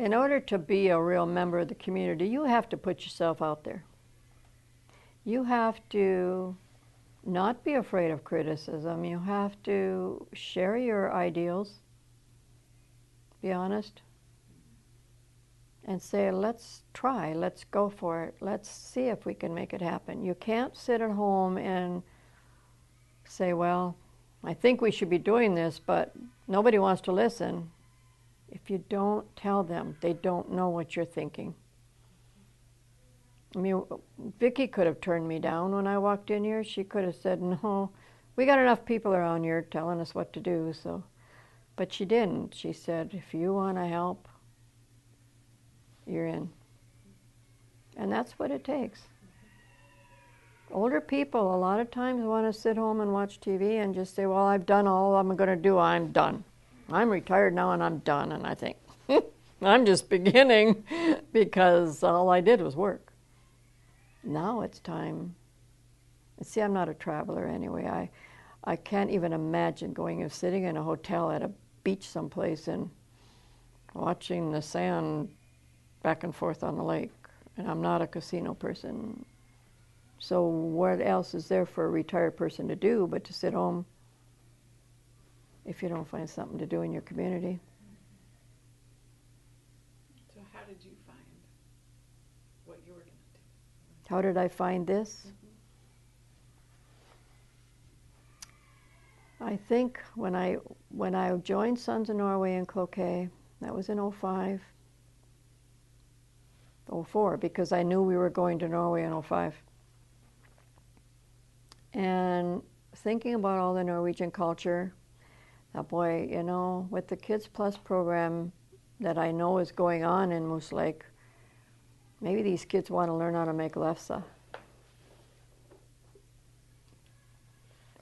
In order to be a real member of the community, you have to put yourself out there. You have to not be afraid of criticism. You have to share your ideals, be honest, and say, let's try, let's go for it, let's see if we can make it happen. You can't sit at home and say, well, I think we should be doing this, but nobody wants to listen. If you don't tell them, they don't know what you're thinking. I mean, Vicki could have turned me down when I walked in here. She could have said, no, we got enough people around here telling us what to do. So, but she didn't. She said, if you want to help, you're in. And that's what it takes. Older people a lot of times want to sit home and watch TV and just say, well, I've done all I'm going to do. I'm done. I'm retired now and I'm done. And I think, I'm just beginning because all I did was work. Now it's time. See, I'm not a traveler anyway. I can't even imagine going and sitting in a hotel at a beach someplace and watching the sand back and forth on the lake. And I'm not a casino person. So what else is there for a retired person to do but to sit home if you don't find something to do in your community? So how did you find what you were going to do? How did I find this? I think when I joined Sons of Norway in Cloquet, that was in 05, 04, because I knew we were going to Norway in 05. And thinking about all the Norwegian culture, that boy, you know, with the Kids Plus program that I know is going on in Moose Lake, maybe these kids want to learn how to make lefse.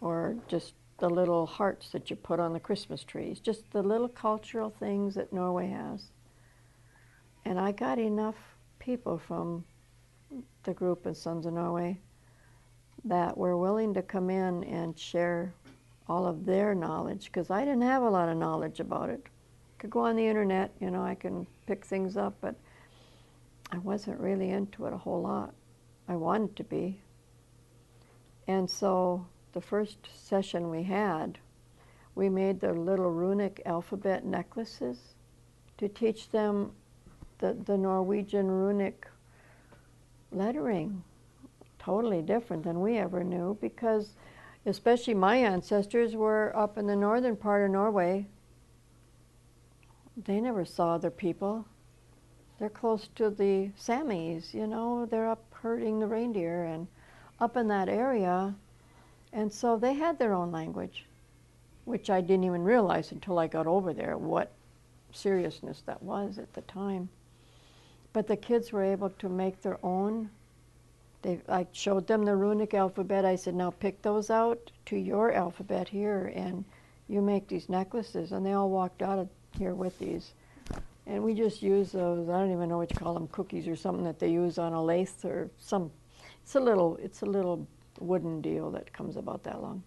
Or just the little hearts that you put on the Christmas trees, just the little cultural things that Norway has. And I got enough people from the group in Sons of Norway that were willing to come in and share all of their knowledge, because I didn't have a lot of knowledge about it. I could go on the internet, you know, I can pick things up, but I wasn't really into it a whole lot. I wanted to be. And so the first session we had, we made the little runic alphabet necklaces to teach them the Norwegian runic lettering. Totally different than we ever knew, because especially my ancestors were up in the northern part of Norway. They never saw other people. They're close to the Samis, you know, they're up herding the reindeer and up in that area. And so they had their own language, which I didn't even realize until I got over there what seriousness that was at the time. But the kids were able to make their own. I showed them the runic alphabet. I said, now pick those out to your alphabet here, and you make these necklaces. And they all walked out of here with these. And we just use those, I don't even know what you call them, cookies or something that they use on a lathe or some, it's a little wooden deal that comes about that long.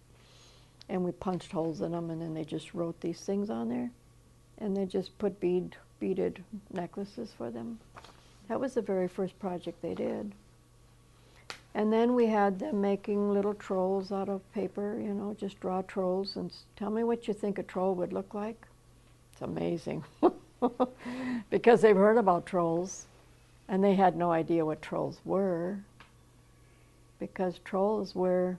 And we punched holes in them, and then they just wrote these things on there. And they just put beaded necklaces for them. That was the very first project they did. And then we had them making little trolls out of paper, you know, just draw trolls and tell me what you think a troll would look like. It's amazing. Because they've heard about trolls, and they had no idea what trolls were, because trolls were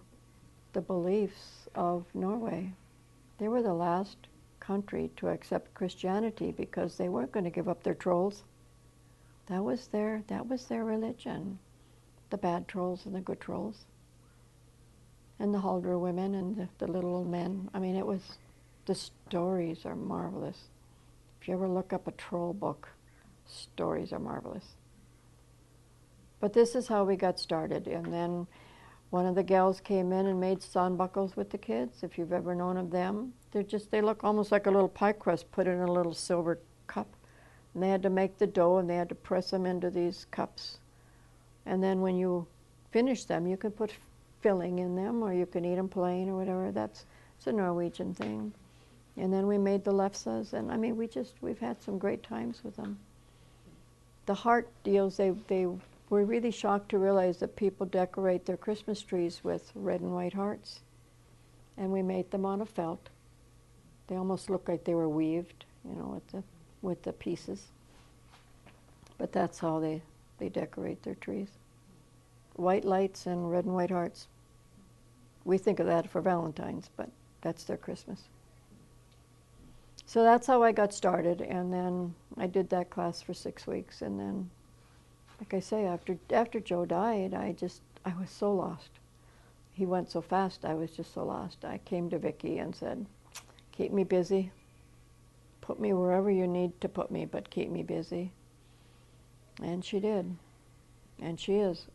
the beliefs of Norway. They were the last country to accept Christianity because they weren't going to give up their trolls. That was their religion. The bad trolls and the good trolls. And the Haldor women and the little old men. I mean, the stories are marvelous. If you ever look up a troll book, stories are marvelous. But this is how we got started. And then one of the gals came in and made sandbuckles with the kids, if you've ever known of them. They look almost like a little pie crust put in a little silver cup. And they had to make the dough, and they had to press them into these cups. And then when you finish them, you can put filling in them, or you can eat them plain or whatever. It's a Norwegian thing. And then we made the lefses, and I mean, we've had some great times with them. the heart deals, they were really shocked to realize that people decorate their Christmas trees with red and white hearts. And we made them out of felt. They almost look like they were weaved, you know, with the pieces. But that's how they decorate their trees. White lights and red and white hearts. We think of that for Valentine's, but that's their Christmas. So that's how I got started, and then I did that class for 6 weeks, and then, like I say, after Joe died, I was so lost. He went so fast, I was just so lost. I came to Vicki and said, keep me busy. Put me wherever you need to put me, but keep me busy. And she did. And she is.